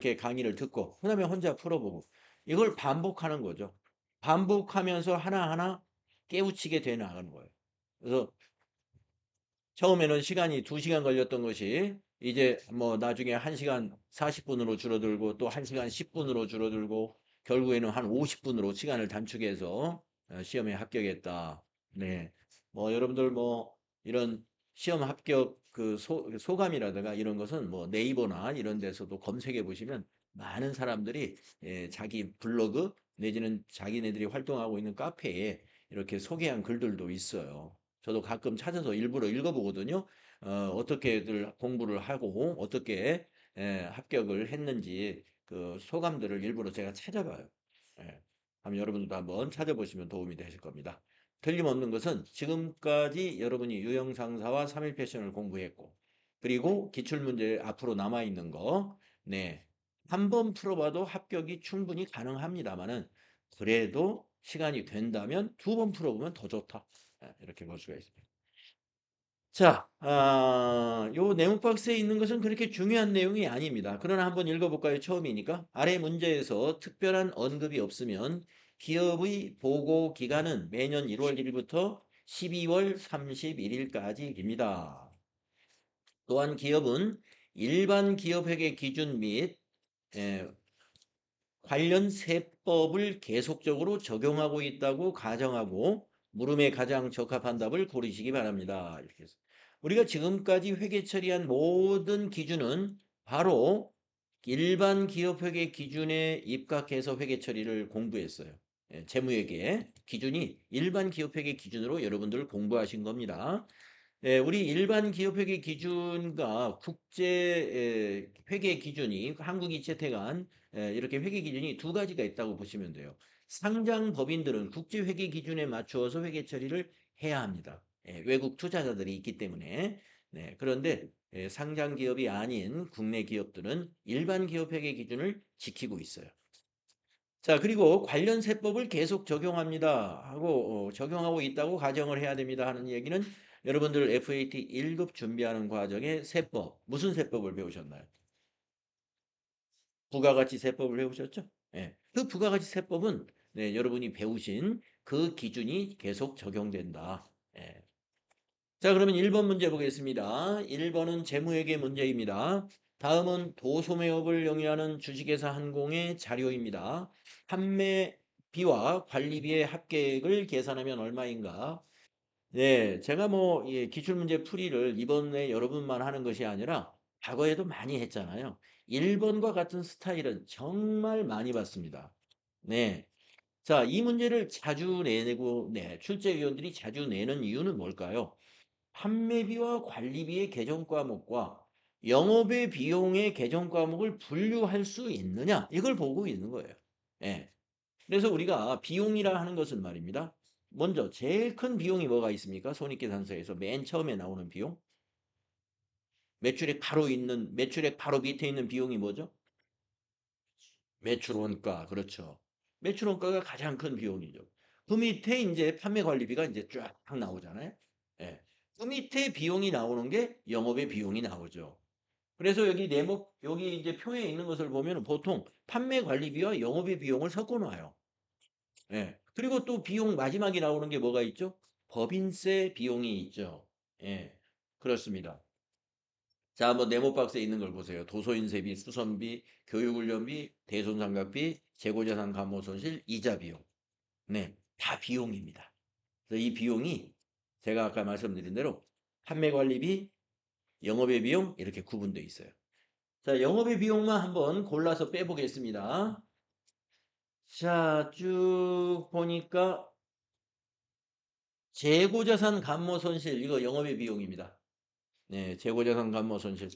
이렇게 강의를 듣고 그다음에 혼자 풀어보고 이걸 반복하는 거죠. 반복하면서 하나하나 깨우치게 돼 나가는 거예요. 그래서 처음에는 시간이 2시간 걸렸던 것이 이제 뭐 나중에 1시간 40분으로 줄어들고 또 1시간 10분으로 줄어들고 결국에는 한 50분으로 시간을 단축해서 시험에 합격했다. 네. 뭐 여러분들 뭐 이런 시험 합격 그 소감이라든가 이런 것은 뭐 네이버나 이런 데서도 검색해 보시면 많은 사람들이 자기 블로그 내지는 자기네들이 활동하고 있는 카페에 이렇게 소개한 글들도 있어요. 저도 가끔 찾아서 일부러 읽어보거든요. 어떻게들 공부를 하고 어떻게 합격을 했는지 그 소감들을 일부러 제가 찾아봐요. 예. 한번 여러분들도 한번 찾아보시면 도움이 되실 겁니다. 틀림없는 것은 지금까지 여러분이 유형상사와 3일 패션을 공부했고 그리고 기출문제 앞으로 남아있는 거 네. 한 번 풀어봐도 합격이 충분히 가능합니다만은 그래도 시간이 된다면 2번 풀어보면 더 좋다. 이렇게 볼 수가 있습니다. 자, 요 네모 박스에 있는 것은 그렇게 중요한 내용이 아닙니다. 그러나 한번 읽어볼까요? 처음이니까. 아래 문제에서 특별한 언급이 없으면 기업의 보고 기간은 매년 1월 1일부터 12월 31일까지입니다. 또한 기업은 일반 기업회계 기준 및 에, 관련 세법을 계속적으로 적용하고 있다고 가정하고 물음에 가장 적합한 답을 고르시기 바랍니다. 이렇게 해서 우리가 지금까지 회계 처리한 모든 기준은 바로 일반 기업회계 기준에 입각해서 회계 처리를 공부했어요. 재무회계 기준이 일반 기업회계 기준으로 여러분들 공부하신 겁니다. 우리 일반 기업회계 기준과 국제 회계 기준이 한국이 채택한 이렇게 회계 기준이 두 가지가 있다고 보시면 돼요. 상장 법인들은 국제 회계 기준에 맞추어서 회계 처리를 해야 합니다. 외국 투자자들이 있기 때문에. 네, 그런데 상장 기업이 아닌 국내 기업들은 일반 기업 회계 기준을 지키고 있어요. 자, 그리고 관련 세법을 계속 적용합니다 하고 적용하고 있다고 가정을 해야 됩니다 하는 얘기는 여러분들 FAT 1급 준비하는 과정에 세법, 무슨 세법을 배우셨나요? 부가가치 세법을 배우셨죠? 예. 그 부가가치 세법은 네, 여러분이 배우신 그 기준이 계속 적용된다. 예. 자, 그러면 1번 문제 보겠습니다. 1번은 재무회계 문제입니다. 다음은 도소매업을 영위하는 주식회사 한공의 자료입니다. 판매비와 관리비의 합계액을 계산하면 얼마인가? 네, 제가 뭐 기출문제 풀이를 이번에 여러분만 하는 것이 아니라 과거에도 많이 했잖아요. 1번과 같은 스타일은 정말 많이 봤습니다. 네. 자, 이 문제를 자주 내고, 네, 출제위원들이 자주 내는 이유는 뭘까요? 판매비와 관리비의 계정 과목과 영업의 비용의 계정 과목을 분류할 수 있느냐? 이걸 보고 있는 거예요. 예. 그래서 우리가 비용이라 하는 것은 말입니다. 먼저 제일 큰 비용이 뭐가 있습니까? 손익계산서에서 맨 처음에 나오는 비용. 매출액 바로 밑에 있는 비용이 뭐죠? 매출 원가. 그렇죠. 매출 원가가 가장 큰 비용이죠. 그 밑에 이제 판매 관리비가 이제 쫙 나오잖아요. 예. 그 밑에 비용이 나오는 게 영업의 비용이 나오죠. 그래서 여기 네모 여기 이제 표에 있는 것을 보면 보통 판매 관리비와 영업의 비용을 섞어 놔요. 예. 그리고 또 비용 마지막에 나오는 게 뭐가 있죠? 법인세 비용이 있죠. 예. 그렇습니다. 자, 한번 네모 박스에 있는 걸 보세요. 도소인세비, 수선비, 교육훈련비, 대손상각비, 재고자산 감모손실, 이자 비용. 네, 다 비용입니다. 그래서 이 비용이 제가 아까 말씀드린 대로 판매관리비, 영업의 비용 이렇게 구분되어 있어요. 자, 영업의 비용만 한번 골라서 빼보겠습니다. 자, 쭉 보니까 재고자산 감모손실 이거 영업의 비용입니다. 네, 재고자산 감모손실.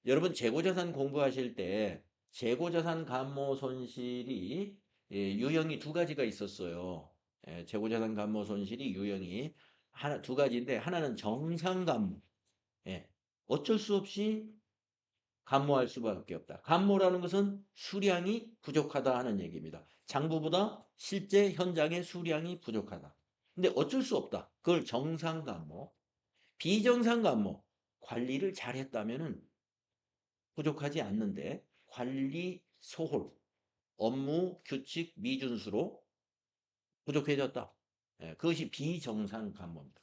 여러분 재고자산 공부하실 때 재고자산 감모손실이 유형이 두 가지가 있었어요. 재고자산 감모손실이 유형이 두 가지인데 하나는 정상감모. 예, 어쩔 수 없이 감모할 수밖에 없다. 감모라는 것은 수량이 부족하다 하는 얘기입니다. 장부보다 실제 현장의 수량이 부족하다. 근데 어쩔 수 없다. 그걸 정상감모. 비정상감모. 관리를 잘했다면은 부족하지 않는데 관리 소홀, 업무 규칙 미준수로 부족해졌다. 예, 그것이 비정상 간모입니다.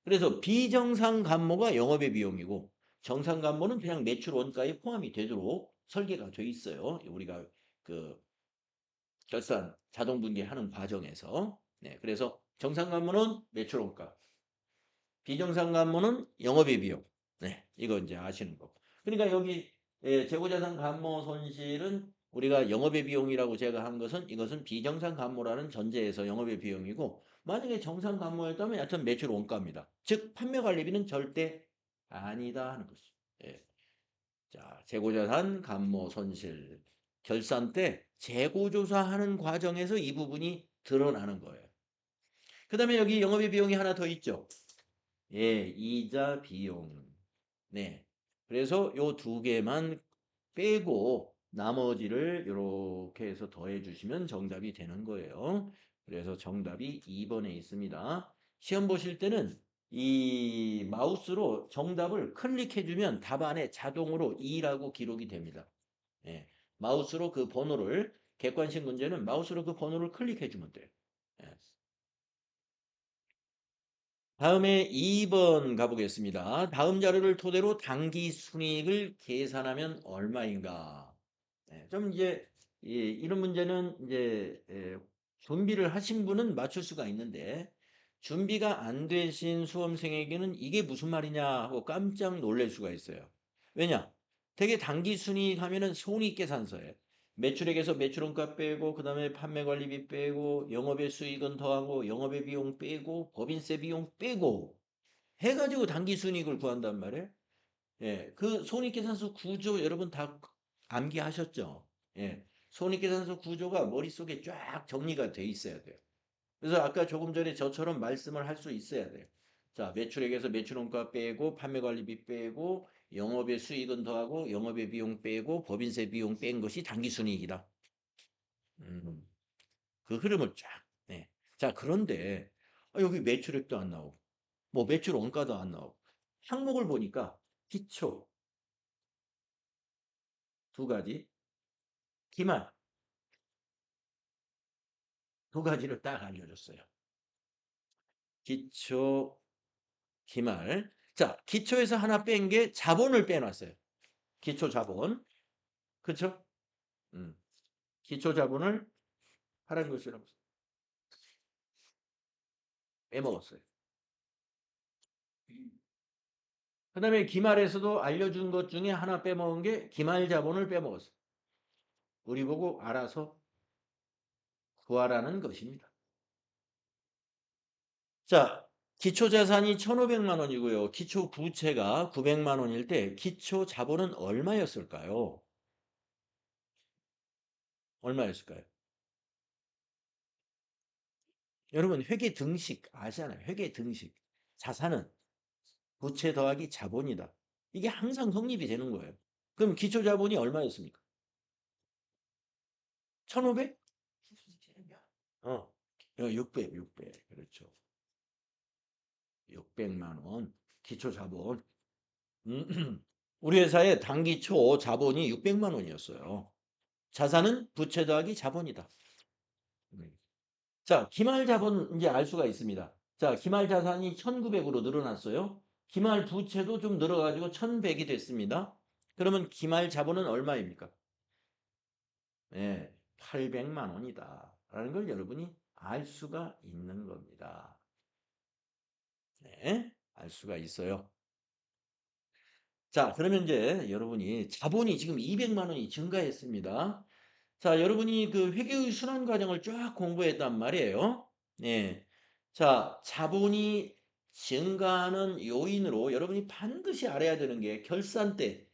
그래서 비정상 간모가 영업의 비용이고 정상 간모는 그냥 매출 원가에 포함이 되도록 설계가 돼 있어요. 우리가 그 결산 자동 분기하는 과정에서. 네, 그래서 정상 간모는 매출 원가, 비정상 간모는 영업의 비용. 네, 이거 이제 아시는 거고. 그러니까 여기 재고자산 간모 손실은 우리가 영업의 비용이라고 제가 한 것은 이것은 비정상 간모라는 전제에서 영업의 비용이고 만약에 정상 간모였다면 여하튼 매출 원가입니다. 즉 판매 관리비는 절대 아니다 하는 것이죠. 예. 자, 재고자산 간모 손실 결산 때 재고조사하는 과정에서 이 부분이 드러나는 거예요. 그 다음에 여기 영업의 비용이 하나 더 있죠. 예, 이자 비용. 네. 그래서 요 두 개만 빼고 나머지를 이렇게 해서 더해 주시면 정답이 되는 거예요. 그래서 정답이 2번에 있습니다. 시험 보실 때는 이 마우스로 정답을 클릭해 주면 답안에 자동으로 2라고 기록이 됩니다. 예. 마우스로 그 번호를 객관식 문제는 마우스로 그 번호를 클릭해 주면 돼요. 예. 다음에 2번 가보겠습니다. 다음 자료를 토대로 당기 순이익을 계산하면 얼마인가? 네, 좀 이제 이런 문제는 이제 준비를 하신 분은 맞출 수가 있는데 준비가 안 되신 수험생에게는 이게 무슨 말이냐 하고 깜짝 놀랄 수가 있어요. 왜냐? 되게 당기 순이익 하면은 손익계산서에 매출액에서 매출원가 빼고 그다음에 판매관리비 빼고 영업의 수익은 더하고 영업의 비용 빼고 법인세 비용 빼고 해가지고 당기순이익을 구한단 말이에요. 예, 그 손익계산서 구조 여러분 다 암기하셨죠? 예, 손익계산서 구조가 머릿속에 쫙 정리가 돼 있어야 돼요. 그래서 아까 조금 전에 저처럼 말씀을 할 수 있어야 돼요. 자, 매출액에서 매출원가 빼고 판매관리비 빼고 영업의 수익은 더하고 영업의 비용 빼고 법인세 비용 뺀 것이 당기순이익이다. 음, 그 흐름을 쫙. 네. 자, 그런데 여기 매출액도 안 나오고 뭐 매출 원가도 안 나오고 항목을 보니까 기초 두 가지, 기말 두 가지를 딱 알려줬어요. 기초, 기말. 자, 기초에서 하나 뺀 게 자본을 빼놨어요. 기초 자본. 그쵸? 음. 기초 자본을 하라는 것이라고 빼먹었어요. 그 다음에 기말에서도 알려준 것 중에 하나 빼먹은 게 기말 자본을 빼먹었어요. 우리 보고 알아서 구하라는 것입니다. 자, 기초 자산이 1,500만 원이고요. 기초 부채가 900만 원일 때 기초 자본은 얼마였을까요? 얼마였을까요? 여러분 회계 등식 아시잖아요. 회계 등식. 자산은 부채 더하기 자본이다. 이게 항상 성립이 되는 거예요. 그럼 기초 자본이 얼마였습니까? 1,500? 어. 600, 600. 그렇죠. 600만 원. 기초 자본. 우리 회사의 단기초 자본이 600만 원이었어요. 자산은 부채 더하기 자본이다. 음. 자, 기말 자본 이제 알 수가 있습니다. 자, 기말 자산이 1,900으로 늘어났어요. 기말 부채도 좀 늘어가지고 1,100이 됐습니다. 그러면 기말 자본은 얼마입니까? 네, 800만 원이다. 라는 걸 여러분이 알 수가 있는 겁니다. 네, 알 수가 있어요. 자, 그러면 이제 여러분이 자본이 지금 200만 원이 증가했습니다. 자, 여러분이 그 회계의 순환 과정을 쫙 공부했단 말이에요. 네. 자, 자본이 증가하는 요인으로 여러분이 반드시 알아야 되는 게 결산 때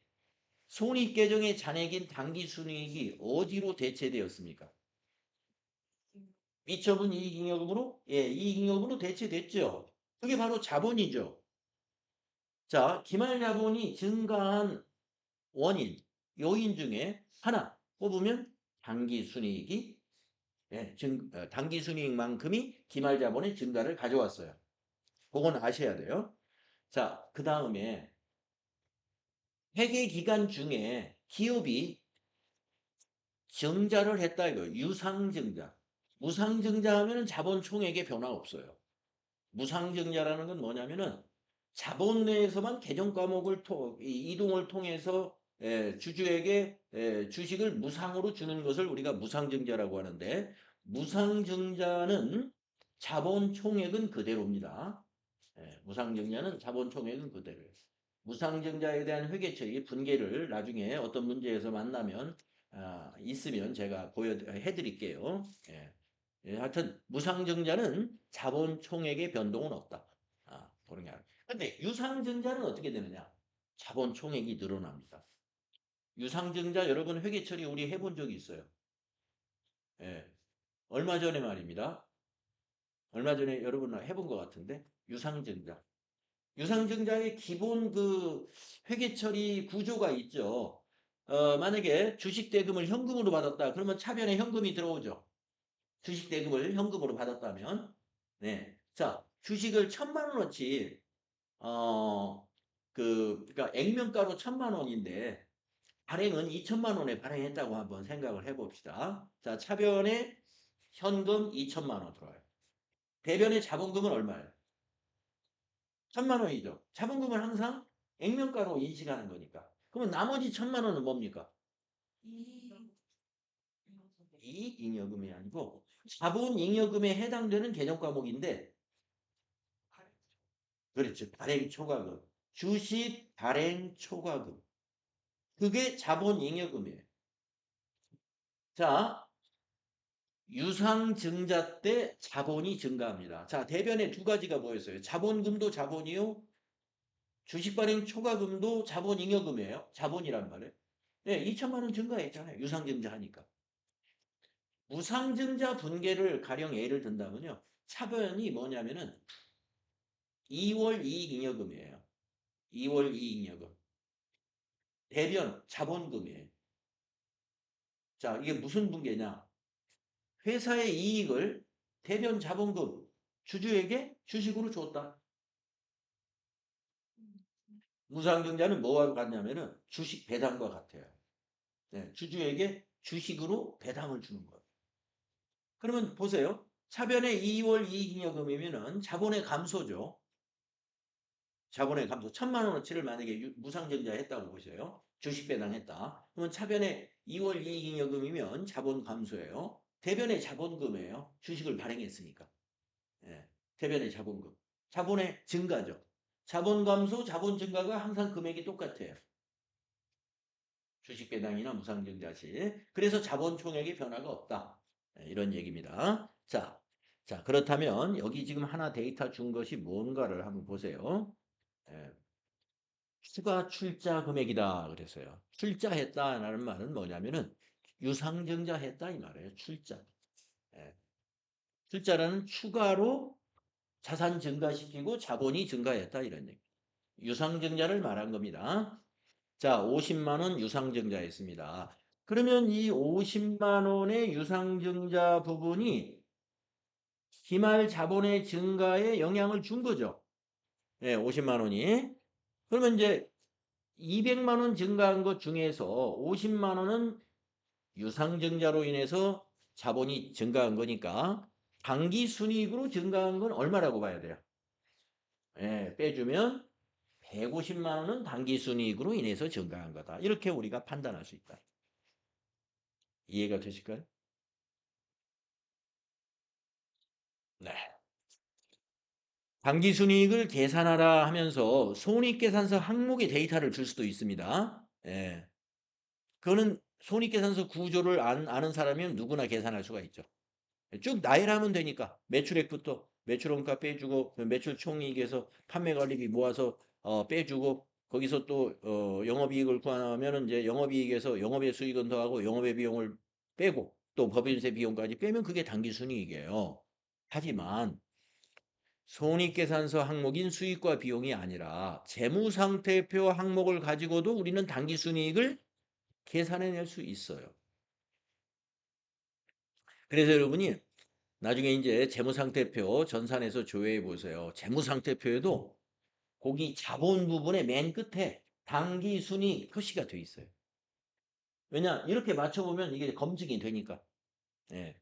손익계정의 잔액인 당기순이익이 어디로 대체되었습니까? 미처분 이익잉여금으로? 예, 이익잉여금으로 대체됐죠. 그게 바로 자본이죠. 자, 기말자본이 증가한 원인, 요인 중에 하나 뽑으면 당기순이익이 당기순이익만큼이 기말자본의 증가를 가져왔어요. 그건 아셔야 돼요. 자, 그 다음에 회계기간 중에 증자를 했다 이거. 유상증자. 무상증자 하면은 자본 총액에 변화 없어요. 무상증자라는 건 뭐냐면은 자본 내에서만 계정 과목을 이동을 통해서 주주에게 주식을 무상으로 주는 것을 우리가 무상증자라고 하는데, 무상증자는 자본 총액은 그대로입니다. 무상증자는 자본 총액은 그대로예요. 무상증자에 대한 회계처리 분계를 나중에 어떤 문제에서 만나면 있으면 제가 해드릴게요. 하여튼 무상증자는 자본 총액의 변동은 없다. 그런 게. 근데 유상증자는 어떻게 되느냐? 자본 총액이 늘어납니다. 유상증자 여러분 회계처리 우리 해본 적이 있어요. 예. 얼마 전에 말입니다. 얼마 전에 여러분 해본 것 같은데 유상증자. 유상증자의 기본 그 회계처리 구조가 있죠. 만약에 주식 대금을 현금으로 받았다. 그러면 차변에 현금이 들어오죠. 주식 대금을 현금으로 받았다면. 네. 자, 주식을 1,000만 원어치 그러니까 액면가로 1,000만 원인데 발행은 2,000만 원에 발행했다고 한번 생각을 해봅시다. 자, 차변에 현금 2,000만 원 들어와요. 대변의 자본금은 얼마예요? 1,000만 원이죠. 자본금은 항상 액면가로 인식하는 거니까. 그러면 나머지 1,000만 원은 뭡니까? 이익잉여금이 아니고 자본잉여금에 해당되는 개정 과목인데, 그렇죠. 발행 초과금. 주식 발행 초과금. 그게 자본잉여금이에요. 자, 유상증자 때 자본이 증가합니다. 자, 대변에 두 가지가 뭐였어요? 자본금도 자본이요. 주식 발행 초과금도 자본잉여금이에요. 자본이란 말이에요. 네, 2,000만 원 증가했잖아요. 유상증자 하니까. 무상증자 분계를 가령 예를 든다면요. 차변이 뭐냐면은 2월 이익잉여금이에요. 2월 이익잉여금. 대변 자본금이에요. 자, 이게 무슨 분계냐? 회사의 이익을 대변 자본금 주주에게 주식으로 줬다. 무상증자는 뭐와 같냐면은 주식 배당과 같아요. 네, 주주에게 주식으로 배당을 주는 거예요. 그러면 보세요. 차변의 2월 이익잉여금이면은 자본의 감소죠. 자본의 감소. 1,000만 원어치를 만약에 무상증자 했다고 보세요. 주식 배당했다. 그러면 차변의 2월 이익잉여금이면 자본 감소예요. 대변의 자본금이에요. 주식을 발행했으니까. 예, 대변의 자본금. 자본의 증가죠. 자본 감소, 자본 증가가 항상 금액이 똑같아요. 주식 배당이나 무상증자 시. 그래서 자본 총액의 변화가 없다. 이런 얘기입니다. 자, 그렇다면 여기 지금 하나 데이터 준 것이 뭔가를 한번 보세요. 예, 추가 출자 금액이다 그랬어요. 출자했다라는 말은 뭐냐면은 유상증자했다 이 말이에요. 출자. 예, 출자라는 추가로 자산 증가시키고 자본이 증가했다 이런 얘기. 유상증자를 말한 겁니다. 자, 50만 원 유상증자했습니다. 그러면 이 50만 원의 유상증자 부분이 기말 자본의 증가에 영향을 준 거죠. 네, 50만 원이. 그러면 이제 200만 원 증가한 것 중에서 50만 원은 유상증자로 인해서 자본이 증가한 거니까 당기순이익으로 증가한 건 얼마라고 봐야 돼요? 빼주면 150만 원은 당기순이익으로 인해서 증가한 거다. 이렇게 우리가 판단할 수 있다. 이해가 되실까요? 네. 당기순이익을 계산하라 하면서 손익계산서 항목의 데이터를 줄 수도 있습니다. 그거는 손익계산서 구조를 아는 사람이면 누구나 계산할 수가 있죠. 쭉 나열하면 되니까 매출액부터 매출원가 빼주고 매출 총이익에서 판매관리비 모아서 빼주고 거기서 또 영업이익을 구하면은 이제 영업이익에서 영업의 수익은 더하고 영업의 비용을 빼고 또 법인세 비용까지 빼면 그게 당기순이익이에요. 하지만 손익계산서 항목인 수익과 비용이 아니라 재무상태표 항목을 가지고도 우리는 당기순이익을 계산해낼 수 있어요. 그래서 여러분이 나중에 이제 재무상태표 전산에서 조회해 보세요. 재무상태표에도 거기 자본 부분의 맨 끝에 당기순이익 표시가 돼 있어요. 왜냐? 이렇게 맞춰보면 이게 검증이 되니까. 예.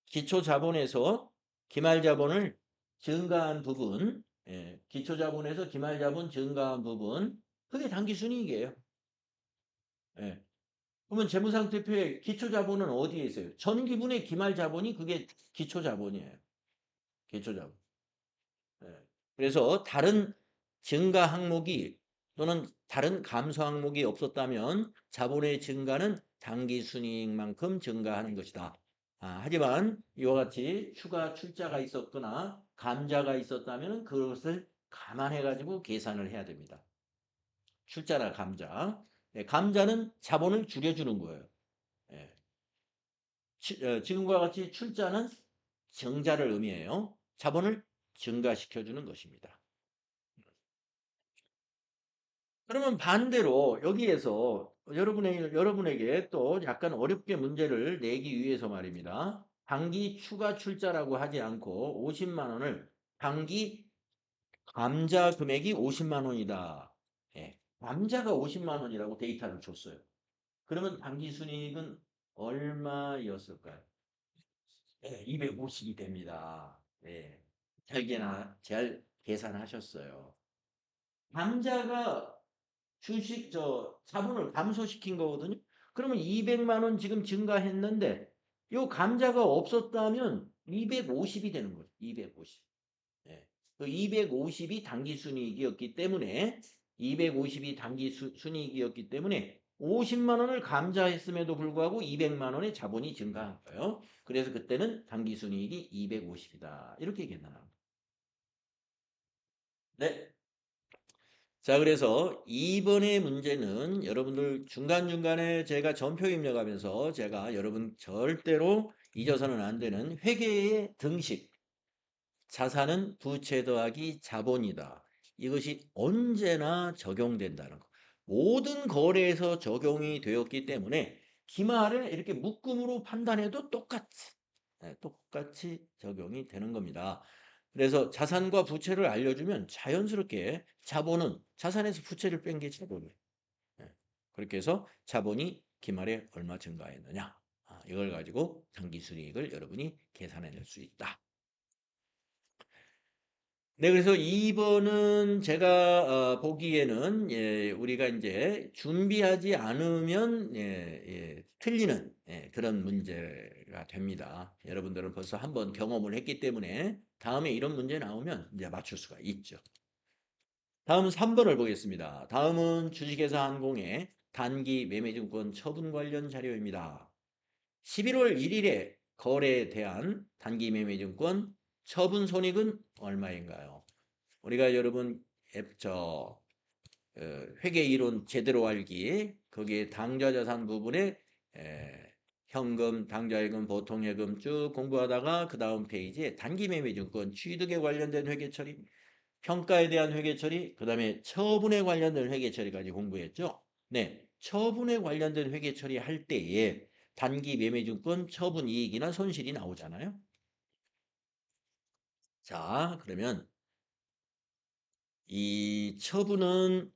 기초자본에서 기말자본을 증가한 부분, 예. 기초자본에서 기말자본 증가한 부분, 그게 당기순이익이에요. 예. 그러면 재무상태표의 기초자본은 어디에 있어요? 전기분의 기말자본이 그게 기초자본이에요. 기초자본. 예. 그래서 다른 증가 항목이 또는 다른 감소 항목이 없었다면 자본의 증가는 당기순이익만큼 증가하는 것이다. 하지만 이와 같이 추가 출자가 있었거나 감자가 있었다면 그것을 감안해 가지고 계산을 해야 됩니다. 출자나 감자. 예, 감자는 자본을 줄여주는 거예요. 예. 지금과 같이 출자는 증자를 의미해요. 자본을 증가시켜주는 것입니다. 그러면 반대로 여기에서 여러분에게 또 약간 어렵게 문제를 내기 위해서 말입니다. 단기 추가 출자라고 하지 않고 50만 원을 단기 감자 금액이 50만 원이다. 예, 감자가 50만 원이라고 데이터를 줬어요. 그러면 단기 순이익은 얼마였을까요? 예, 250이 됩니다. 예, 잘 계산하셨어요. 감자가 자본을 감소시킨 거거든요. 그러면 200만 원 지금 증가했는데 요 감자가 없었다면 250이 되는 거죠. 250. 예. 그 250이 당기 순이익이었기 때문에 250이 당기 순이익이었기 때문에 50만 원을 감자했음에도 불구하고 200만 원의 자본이 증가한 거예요. 그래서 그때는 당기 순이익이 250이다. 이렇게 계산합니다. 네. 자, 그래서 이번의 문제는 여러분들 중간중간에 제가 전표 입력하면서 제가 여러분 절대로 잊어서는 안 되는 회계의 등식, 자산은 부채 더하기 자본이다. 이것이 언제나 적용된다는 거. 모든 거래에서 적용이 되었기 때문에 기말에 이렇게 묶음으로 판단해도 똑같이 적용이 되는 겁니다. 그래서 자산과 부채를 알려주면 자연스럽게 자본은 자산에서 부채를 뺀 게 자본이에요. 예. 그렇게 해서 자본이 기말에 얼마 증가했느냐. 이걸 가지고 당기순이익을 여러분이 계산해낼 수 있다. 네, 그래서 2번은 제가 보기에는 우리가 이제 준비하지 않으면 틀리는 그런 문제가 됩니다. 여러분들은 벌써 한번 경험을 했기 때문에 다음에 이런 문제 나오면 이제 맞출 수가 있죠. 다음은 3번을 보겠습니다. 다음은 주식회사 한공의 단기 매매증권 처분 관련 자료입니다. 11월 1일에 거래에 대한 단기 매매증권 처분 손익은 얼마인가요? 우리가 여러분 회계 이론 제대로 알기 거기에 당좌자산 부분에 현금, 당좌예금, 보통예금 쭉 공부하다가 그 다음 페이지에 단기 매매증권 취득에 관련된 회계 처리, 평가에 대한 회계 처리, 그 다음에 처분에 관련된 회계 처리까지 공부했죠. 네, 처분에 관련된 회계 처리할 때에 단기 매매증권 처분 이익이나 손실이 나오잖아요. 자, 그러면 이 처분은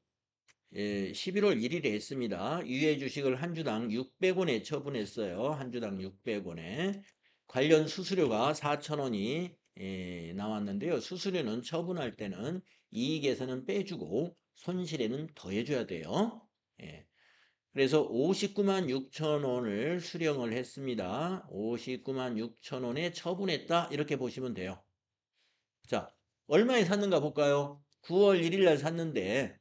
11월 1일에 했습니다. 유해 주식을 한 주당 600원에 처분했어요. 한 주당 600원에. 관련 수수료가 4,000원이 나왔는데요. 수수료는 처분할 때는 이익에서는 빼주고 손실에는 더해줘야 돼요. 예. 그래서 59만 6천 원을 수령을 했습니다. 59만 6천 원에 처분했다. 이렇게 보시면 돼요. 자, 얼마에 샀는가 볼까요? 9월 1일 날 샀는데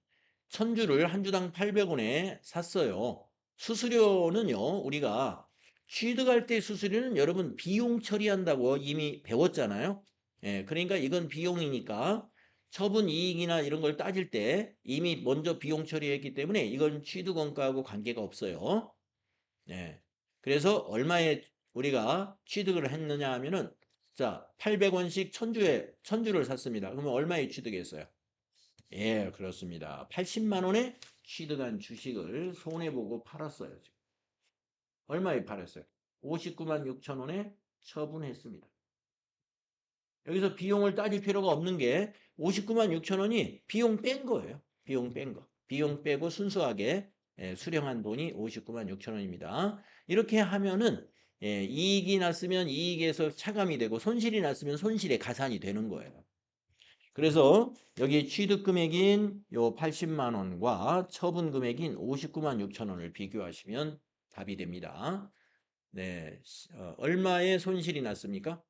천주를 한 주당 800원에 샀어요. 수수료는요, 우리가 취득할 때 수수료는 여러분 비용 처리한다고 이미 배웠잖아요. 예, 그러니까 이건 비용이니까 처분 이익이나 이런 걸 따질 때 이미 먼저 비용 처리했기 때문에 이건 취득 원가하고 관계가 없어요. 예. 그래서 얼마에 우리가 취득을 했느냐 하면은 자, 800원씩 천주를 샀습니다. 그러면 얼마에 취득했어요? 예, 그렇습니다. 80만 원에 취득한 주식을 손해보고 팔았어요. 지금. 얼마에 팔았어요? 59만 6천 원에 처분했습니다. 여기서 비용을 따질 필요가 없는 게 59만 6천 원이 비용 뺀 거예요. 비용 뺀 거. 비용 빼고 순수하게 수령한 돈이 59만 6천 원입니다. 이렇게 하면은 이익이 났으면 이익에서 차감이 되고 손실이 났으면 손실에 가산이 되는 거예요. 그래서 여기 취득 금액인 요 80만 원과 처분 금액인 59만 6천 원을 비교하시면 답이 됩니다. 네, 얼마의 손실이 났습니까?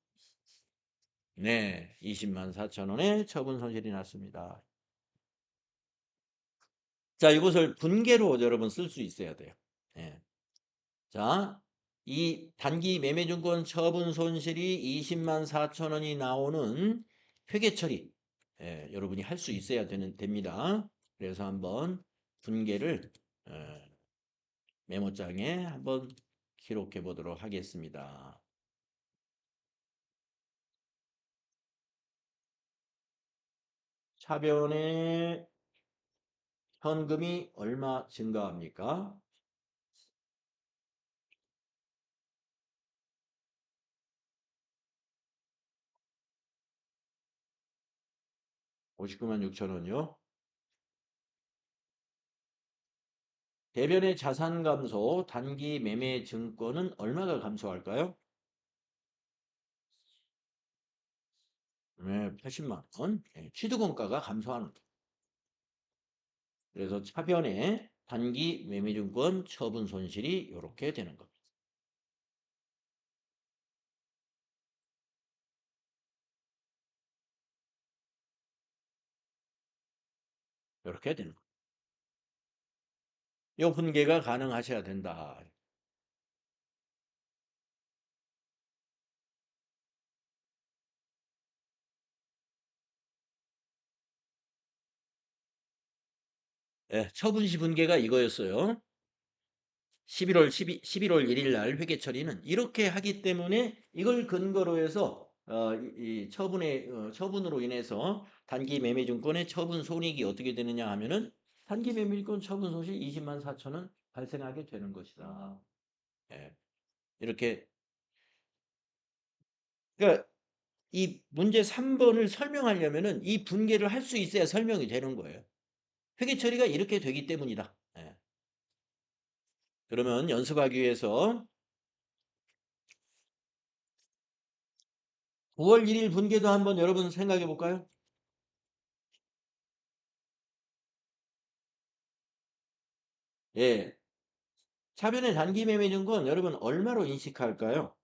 네, 20만 4천 원의 처분 손실이 났습니다. 자, 이것을 분계로 여러분 쓸 수 있어야 돼요. 예. 자, 이 단기 매매증권 처분 손실이 20만 4천 원이 나오는 회계 처리 여러분이 할 수 있어야 됩니다. 그래서 한번 분계를 메모장에 한번 기록해 보도록 하겠습니다. 차변의 현금이 얼마 증가합니까? 59만 6천 원이요. 대변의 자산 감소 단기 매매 증권은 얼마가 감소할까요? 네, 80만 원. 취득원가가 감소하는 거예요. 그래서 차변의 단기 매매증권 처분 손실이 이렇게 되는 겁니다. 이렇게 되는 거예요. 이 분계가 가능하셔야 된다. 처분시 분계가 이거였어요. 11월 1일 날 회계 처리는 이렇게 하기 때문에 이걸 근거로 해서 이 처분으로 인해서 단기 매매증권의 처분 손익이 어떻게 되느냐 하면은 단기 매매증권 처분 손실 20만 4천 원 발생하게 되는 것이다. 예, 이렇게 그러니까 이 문제 3번을 설명하려면은 이 분계를 할 수 있어야 설명이 되는 거예요. 회계 처리가 이렇게 되기 때문이다. 예. 그러면 연습하기 위해서 9월 1일 분계도 한번 여러분 생각해 볼까요? 예. 차변의 단기 매매 증권 여러분 얼마로 인식할까요?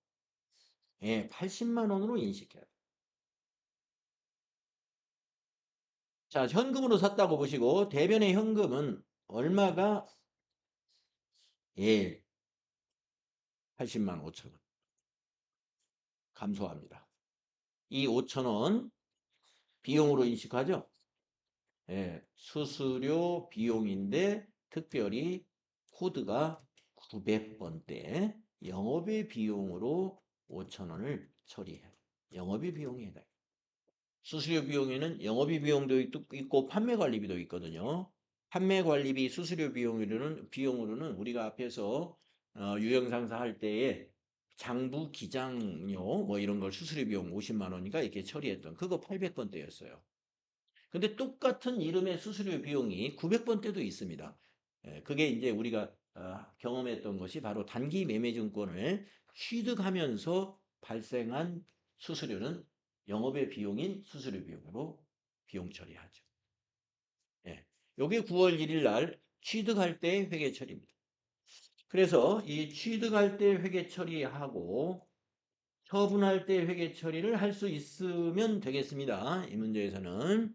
예, 80만 원으로 인식해요. 자, 현금으로 샀다고 보시고 대변의 현금은 얼마가 예, 80만 5천 원 감소합니다. 이 5천 원 비용으로 인식하죠? 예, 수수료 비용인데 특별히 코드가 900번대 영업의 비용으로 5천 원을 처리해요. 영업의 비용이 해당. 수수료 비용에는 영업이 비용도 있고 판매 관리비도 있거든요. 판매 관리비 수수료 비용으로는 우리가 앞에서 유형상사 할 때에 장부 기장료 뭐 이런 걸 수수료 비용 50만 원이니까 이렇게 처리했던 그거 800번대였어요. 근데 똑같은 이름의 수수료 비용이 900번대도 있습니다. 그게 이제 우리가 경험했던 것이 바로 단기 매매증권을 취득하면서 발생한 수수료는 영업의 비용인 수수료 비용으로 비용 처리하죠. 예. 요게 9월 1일 날 취득할 때 회계 처리입니다. 그래서 이 취득할 때 회계 처리하고 처분할 때 회계 처리를 할 수 있으면 되겠습니다. 이 문제에서는.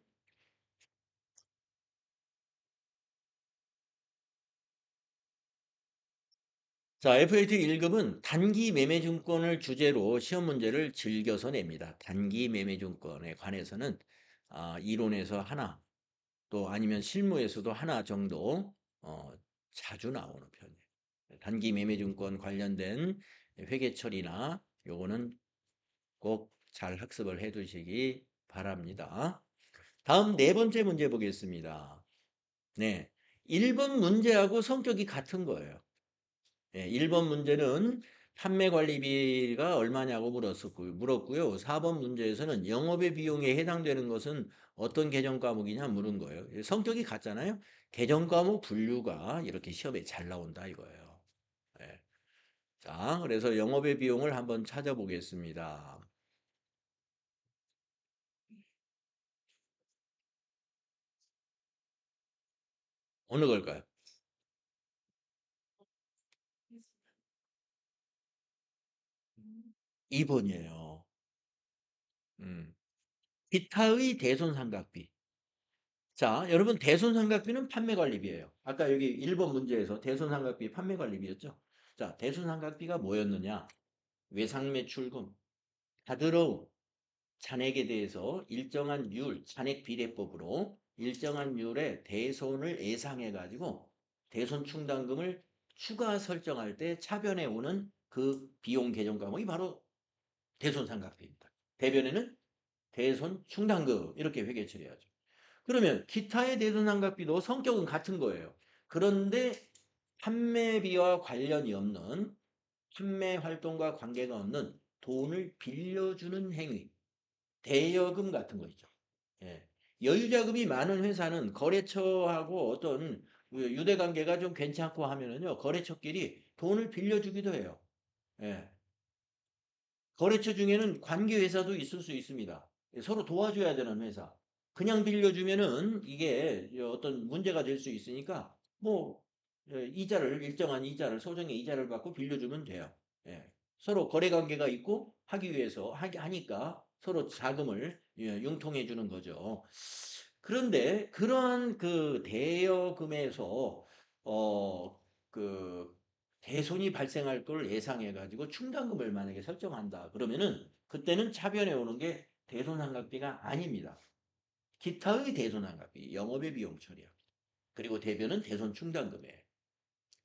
자, FAT 1급은 단기 매매증권을 주제로 시험 문제를 즐겨서 냅니다. 단기 매매증권에 관해서는 이론에서 하나 또 아니면 실무에서도 하나 정도 자주 나오는 편이에요. 단기 매매증권 관련된 회계 처리나 요거는 꼭 잘 학습을 해 두시기 바랍니다. 다음 네 번째 문제 보겠습니다. 네. 1번 문제하고 성격이 같은 거예요. 1번 문제는 판매관리비가 얼마냐고 물었고요. 4번 문제에서는 영업의 비용에 해당되는 것은 어떤 개정 과목이냐 물은 거예요. 성격이 같잖아요. 개정 과목 분류가 이렇게 시험에 잘 나온다 이거예요. 예. 자, 그래서 영업의 비용을 한번 찾아보겠습니다. 어느 걸까요? 2번이에요. 음. 기타의 대손삼각비. 자, 여러분 대손삼각비는 판매관리비예요. 아까 여기 1번 문제에서 대손삼각비 판매관리비였죠. 자, 대손삼각비가 뭐였느냐? 외상매출금, 가드로움, 잔액에 대해서 일정한 율, 잔액 비례법으로 일정한 율의 대손을 예상해 가지고 대손 충당금을 추가 설정할 때 차변에 오는 그 비용 계정 과목이 바로 대손삼각비입니다. 대변에는 대손 충당금 이렇게 회계 처리하죠. 그러면 기타의 대손삼각비도 성격은 같은 거예요. 그런데 판매비와 관련이 없는 판매 활동과 관계가 없는 돈을 빌려주는 행위, 대여금 같은 거 있죠. 예. 여유자금이 많은 회사는 거래처하고 어떤 유대관계가 좀 괜찮고 하면은요, 거래처끼리 돈을 빌려주기도 해요. 예. 거래처 중에는 관계회사도 있을 수 있습니다. 예, 서로 도와줘야 되는 회사. 그냥 빌려주면은 이게 어떤 문제가 될 수 있으니까 뭐 이자를 일정한 이자를 소정의 이자를 받고 빌려주면 돼요. 예. 서로 거래 관계가 있고 하기 위해서 하니까 서로 자금을 융통해 주는 거죠. 그런데 그러한 그 대여금에서 그 대손이 발생할 걸 예상해 가지고 충당금을 만약에 설정한다. 그러면은 그때는 차변에 오는 게 대손상각비가 아닙니다. 기타의 대손상각비, 영업의 비용 처리야. 그리고 대변은 대손 충당금이에요.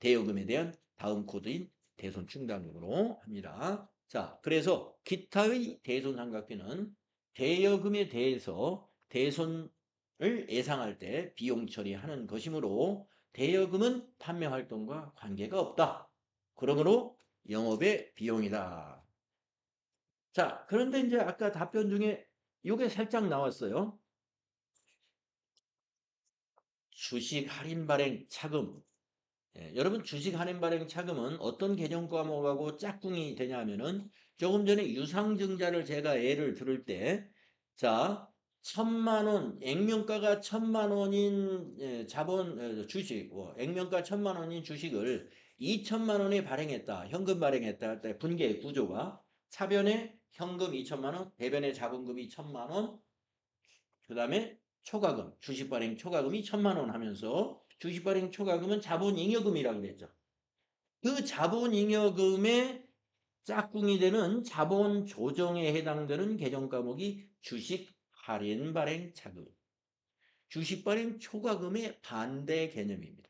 대여금에 대한 다음 코드인 대손 충당금으로 합니다. 자, 그래서 기타의 대손상각비는 대여금에 대해서 대손을 예상할 때 비용 처리하는 것이므로 대여금은 판매 활동과 관계가 없다. 그러므로 영업의 비용이다. 자, 그런데 이제 아까 답변 중에 이게 살짝 나왔어요. 주식 할인 발행 차금. 예, 여러분 주식 할인 발행 차금은 어떤 개정 과목하고 짝꿍이 되냐면은 조금 전에 유상증자를 제가 예를 들을 때, 자, 1,000만 원, 액면가가 1,000만 원인 자본 주식, 액면가 1,000만 원인 주식을 2,000만 원에 발행했다, 현금 발행했다 할 때 분계 구조가 차변에 현금 2,000만 원, 대변에 자본금이 1,000만 원, 그 다음에 초과금, 주식 발행 초과금이 1,000만 원 하면서 주식 발행 초과금은 자본잉여금이라고 그랬죠. 그 자본잉여금의 짝꿍이 되는 자본 조정에 해당되는 개정 과목이 주식 할인 발행 차금, 주식 발행 초과금의 반대 개념입니다.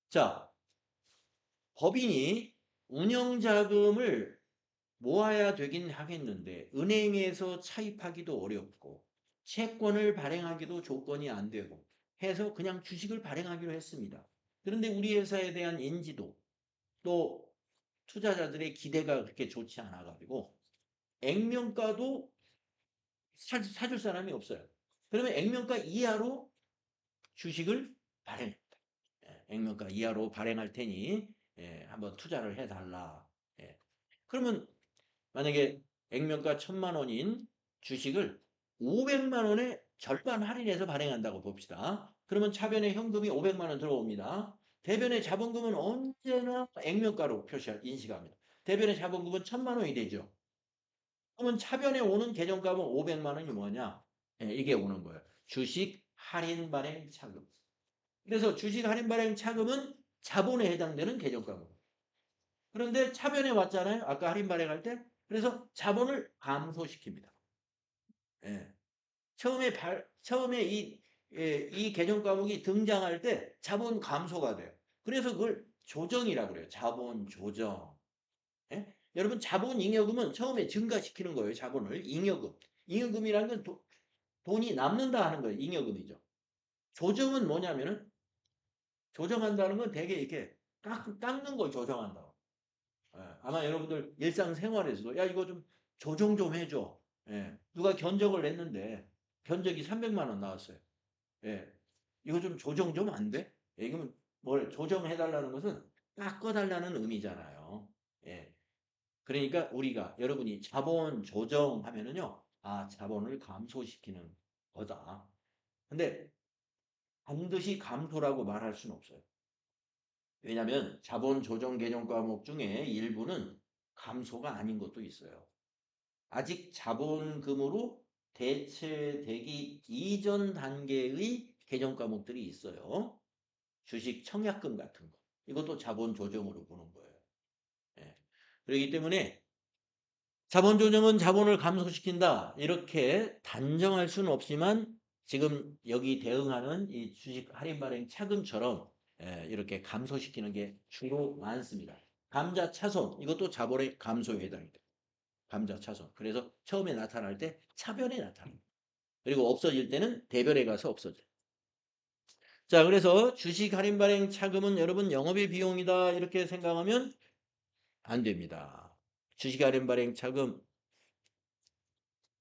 자, 법인이 운영자금을 모아야 되긴 하겠는데 은행에서 차입하기도 어렵고 채권을 발행하기도 조건이 안 되고 해서 그냥 주식을 발행하기로 했습니다. 그런데 우리 회사에 대한 인지도 또 투자자들의 기대가 그렇게 좋지 않아 가지고 액면가도 사줄 사람이 없어요. 그러면 액면가 이하로 주식을 발행합니다. 액면가 이하로 발행할 테니 한번 투자를 해달라. 그러면 만약에 액면가 1,000만 원인 주식을 500만 원에 절반 할인해서 발행한다고 봅시다. 그러면 차변에 현금이 500만 원 들어옵니다. 대변의 자본금은 언제나 액면가로 인식합니다. 대변의 자본금은 1,000만 원이 되죠. 그러면 차변에 오는 계정값은 500만 원이 뭐냐? 이게 오는 거예요. 주식 할인 발행 차금. 그래서 주식 할인 발행 차금은 자본에 해당되는 계정값입니다. 그런데 차변에 왔잖아요. 아까 할인 발행할 때. 그래서 자본을 감소시킵니다. 예. 처음에 이 개정 과목이 등장할 때 자본 감소가 돼요. 그래서 그걸 조정이라고 그래요. 자본 조정. 예? 여러분 자본 잉여금은 처음에 증가시키는 거예요. 자본을. 잉여금. 잉여금이라는 건 돈이 남는다 하는 거예요. 잉여금이죠. 조정은 뭐냐면은 조정한다는 건 되게 이렇게 깎는 걸 조정한다. 예, 아마 여러분들 일상생활에서도 야 이거 좀 조정 좀 해줘. 예. 누가 견적을 냈는데 견적이 300만 원 나왔어요. 예. 이거 좀 조정 좀 안 돼? 예, 이거면 뭘 조정해달라는 것은 깎아달라는 의미잖아요. 예. 그러니까 우리가 여러분이 자본 조정하면은요. 아, 자본을 감소시키는 거다. 근데 반드시 감소라고 말할 수는 없어요. 왜냐하면 자본 조정 개정 과목 중에 일부는 감소가 아닌 것도 있어요. 아직 자본금으로 대체되기 이전 단계의 개정 과목들이 있어요. 주식 청약금 같은 거. 이것도 자본 조정으로 보는 거예요. 예. 그렇기 때문에 자본 조정은 자본을 감소시킨다. 이렇게 단정할 수는 없지만 지금 여기 대응하는 이 주식 할인 발행 차금처럼 이렇게 감소시키는 게 주로 많습니다. 감자 차손 이것도 자본의 감소에 해당이 돼요. 감자 차손. 그래서 처음에 나타날 때 차변에 나타납니다. 그리고 없어질 때는 대변에 가서 없어져요. 자, 그래서 주식 할인 발행 차금은 여러분 영업의 비용이다 이렇게 생각하면 안 됩니다. 주식 할인 발행 차금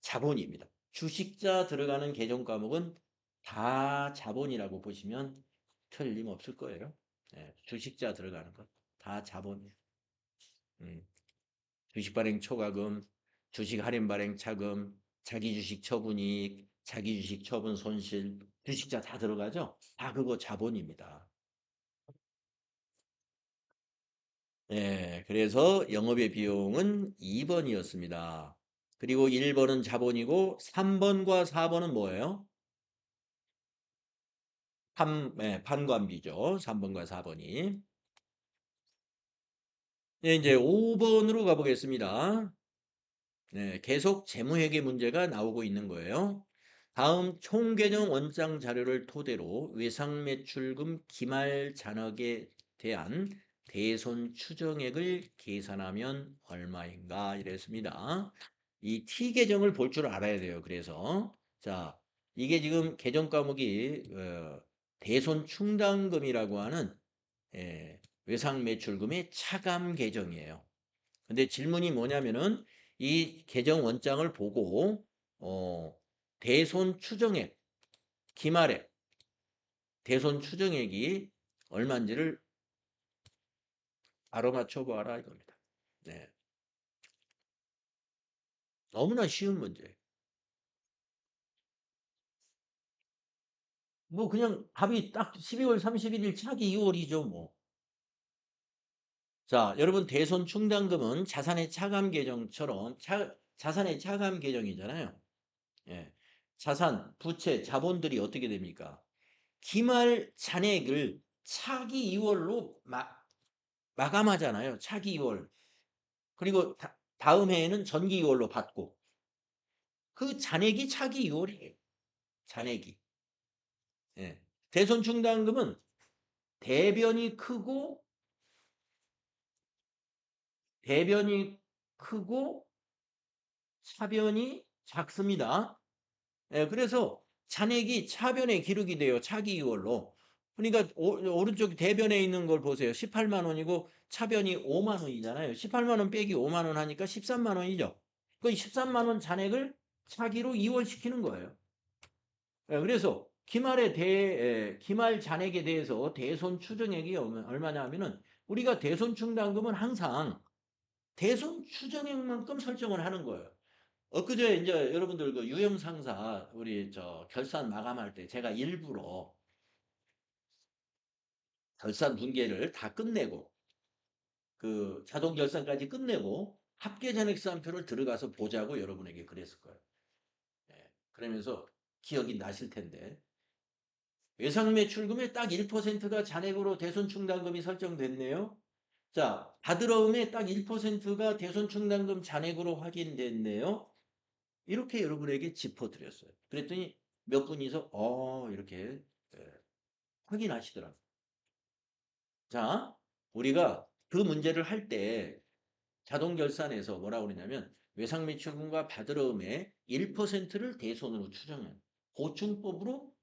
자본입니다. 주식자 들어가는 개정 과목은 다 자본이라고 보시면 틀림없을 거예요. 주식자 들어가는 것 다 자본이에요. 주식 발행 초과금, 주식 할인 발행 차금, 자기 주식 처분이익, 자기 주식 처분 손실, 주식자 다 들어가죠? 다 그거 자본입니다. 그래서 영업의 비용은 2번이었습니다. 그리고 1번은 자본이고 3번과 4번은 뭐예요? 판관비죠. 3번과 4번이. 네, 이제 5번으로 가보겠습니다. 네, 계속 재무회계 문제가 나오고 있는 거예요. 다음 총계정 원장 자료를 토대로 외상매출금 기말 잔액에 대한 대손 추정액을 계산하면 얼마인가 이랬습니다. 이 T계정을 볼 줄 알아야 돼요. 그래서 자 이게 지금 계정 과목이 대손 충당금이라고 하는 외상매출금의 차감 계정이에요. 근데 질문이 뭐냐면은 이 계정 원장을 보고 대손 추정액, 기말액, 대손 추정액이 얼마인지를 알아맞혀 봐라 이겁니다. 네. 너무나 쉬운 문제. 뭐 그냥 답이 딱 12월 31일 차기 2월이죠 뭐. 자, 여러분 대손 충당금은 자산의 차감 계정처럼 자산의 차감 계정이잖아요. 예. 자산, 부채, 자본들이 어떻게 됩니까? 기말 잔액을 차기 2월로 마감하잖아요. 차기 2월. 그리고 다음 해에는 전기 2월로 받고 그 잔액이 차기 2월이에요. 잔액이. 예. 대손 충당금은 대변이 크고 대변이 크고 차변이 작습니다. 그래서 잔액이 차변에 기록이 돼요. 차기 2월로. 그러니까 오른쪽 대변에 있는 걸 보세요. 18만 원이고 차변이 5만 원이잖아요. 18만 원 빼기 5만 원 하니까 13만 원이죠. 그 13만 원 잔액을 차기로 2월 시키는 거예요. 그래서 기말 잔액에 대해서 대손 추정액이 얼마냐 하면은 우리가 대손 충당금은 항상 대손 추정액만큼 설정을 하는 거예요. 엊그제 이제 여러분들 그 유형상사 우리 저 결산 마감할 때 제가 일부러 결산 분계를 다 끝내고 그 자동 결산까지 끝내고 합계잔액수함표를 들어가서 보자고 여러분에게 그랬을 거예요. 그러면서 기억이 나실 텐데 외상매출금의 딱 1%가 잔액으로 대손충당금이 설정됐네요. 자, 받으러움의 딱 1%가 대손충당금 잔액으로 확인됐네요. 이렇게 여러분에게 짚어드렸어요. 그랬더니 몇 분이서 이렇게 확인하시더라고요. 자, 우리가 그 문제를 할 때 자동결산에서 뭐라고 그러냐면 외상매출금과 받으러움의 1%를 대손으로 추정해요. 보충법으로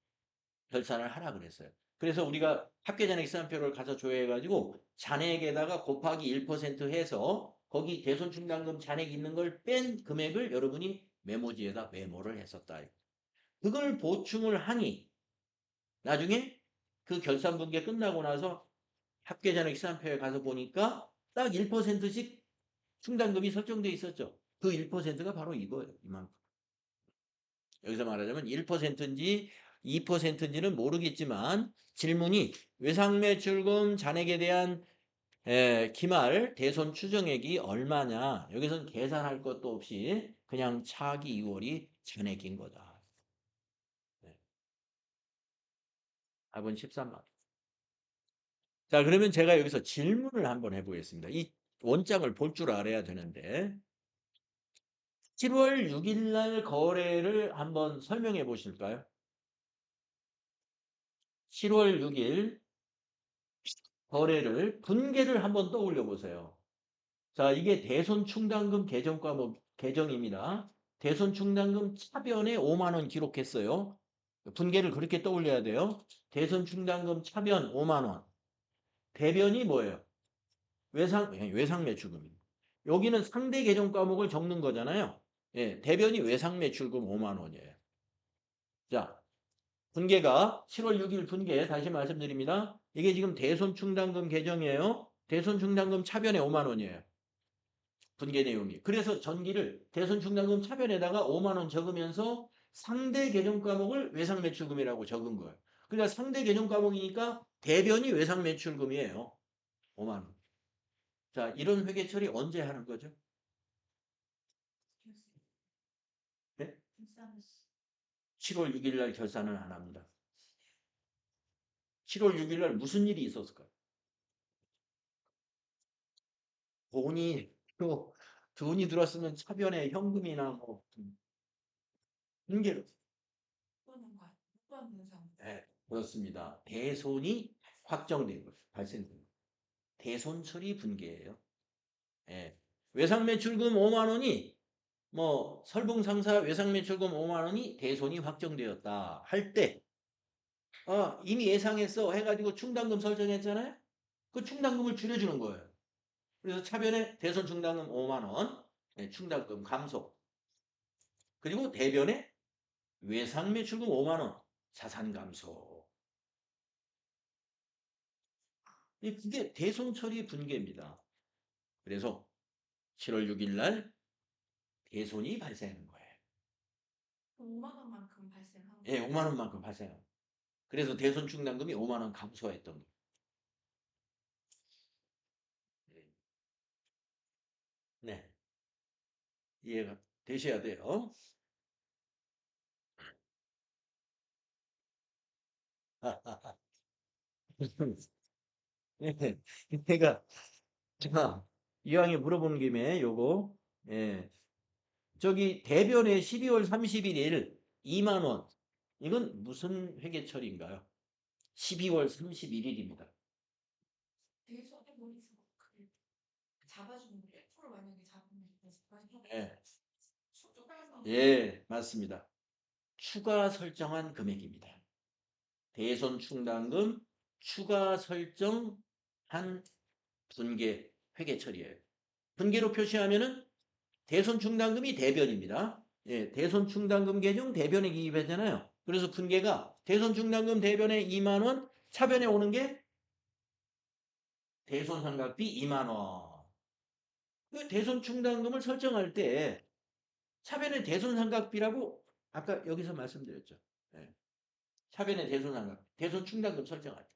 결산을 하라 그랬어요. 그래서 우리가 합계잔액 계산표를 가서 조회해가지고 잔액에다가 곱하기 1% 해서 거기 대손충당금 잔액 있는 걸 뺀 금액을 여러분이 메모지에다 메모를 했었다. 그걸 보충을 하니 나중에 그 결산분계 끝나고 나서 합계잔액 시산표에 가서 보니까 딱 1%씩 충당금이 설정돼 있었죠. 그 1%가 바로 이거예요. 이만큼. 여기서 말하자면 1%인지 2%인지는 모르겠지만 질문이 외상매출금 잔액에 대한 기말 대손 추정액이 얼마냐. 여기서는 계산할 것도 없이 그냥 차기 2월이 잔액인 거다. 네. 답은 13만 원. 자, 그러면 제가 여기서 질문을 한번 해보겠습니다. 이 원장을 볼 줄 알아야 되는데 7월 6일 날 거래를 한번 설명해 보실까요? 7월 6일 거래를 분계를 한번 떠올려 보세요. 자, 이게 대손충당금 계정 과목 계정입니다. 대손충당금 차변에 5만 원 기록했어요. 분계를 그렇게 떠올려야 돼요. 대손충당금 차변 5만 원. 대변이 뭐예요? 외상매출금입니다. 여기는 상대 계정 과목을 적는 거잖아요. 예, 대변이 외상매출금 5만 원이에요. 자, 분계가 7월 6일 분계 다시 말씀드립니다. 이게 지금 대손충당금 계정이에요. 대손충당금 차변에 5만 원이에요. 분계 내용이. 그래서 전기를 대손충당금 차변에다가 5만 원 적으면서 상대 계정 과목을 외상매출금이라고 적은 거예요. 그러니까 상대 계정 과목이니까 대변이 외상매출금이에요. 5만 원. 자, 이런 회계 처리 언제 하는 거죠? 네? 7월 6일 날 결산을 안 합니다. 7월 6일 날 무슨 일이 있었을까요? 돈이 또 돈이 들었으면 차변에 현금이나 뭐 분계로. 네, 그렇습니다. 대손이 확정된 거죠. 발생된 거죠. 대손 처리 분계예요. 예. 외상매출금 5만 원이 뭐 설봉상사 외상매출금 5만 원이 대손이 확정되었다 할 때 이미 예상했어 해가지고 충당금 설정했잖아요. 그 충당금을 줄여주는 거예요. 그래서 차변에 대손 충당금 5만 원, 충당금 감소. 그리고 대변에 외상매출금 5만 원, 자산 감소. 그게 대손 처리 분계입니다. 그래서 7월 6일 날 대손이 발생하는 거예요. 5만 원만큼 발생한 예, 거예요. 5만 원만큼 발생합니다. 그래서 대손 충당금이 5만 원 감소했던 거예요. 네. 이해가 되셔야 돼요. 네. 내가 자, 이왕에 물어보는 김에 요거 예. 저기 대변에 12월 31일 2만 원. 이건 무슨 회계처리인가요? 12월 31일입니다. 대손에 머리서 그 잡아주는 거 1% 만약에 잡으면 예. 추가해서 예, 맞습니다. 추가 설정한 금액입니다. 대손 충당금 추가 설정한 분계 회계 처리예요. 분계로 표시하면은 대손 충당금이 대변입니다. 예, 대손 충당금 계정 대변에 기입했잖아요. 그래서 분계가 대손 충당금 대변에 2만 원, 차변에 오는 게 대손 상각비 2만 원. 그 대손 충당금을 설정할 때 차변에 대손 상각비라고 아까 여기서 말씀드렸죠. 예, 차변에 대손 상각, 대손 충당금 설정할 때.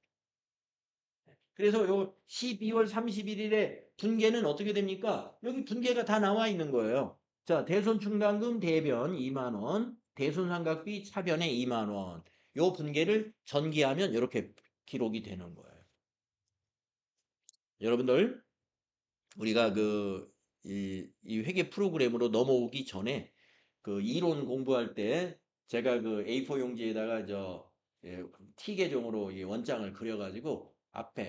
그래서 요 12월 31일에 분계는 어떻게 됩니까? 여기 분계가 다 나와 있는 거예요. 자, 대손 충당금 대변 2만 원, 대손 상각비 차변에 2만 원. 요 분계를 전기하면 이렇게 기록이 되는 거예요. 여러분들 우리가 이 회계 프로그램으로 넘어오기 전에 그 이론 공부할 때 제가 그 A4 용지에다가 T 계종으로 이 원장을 그려가지고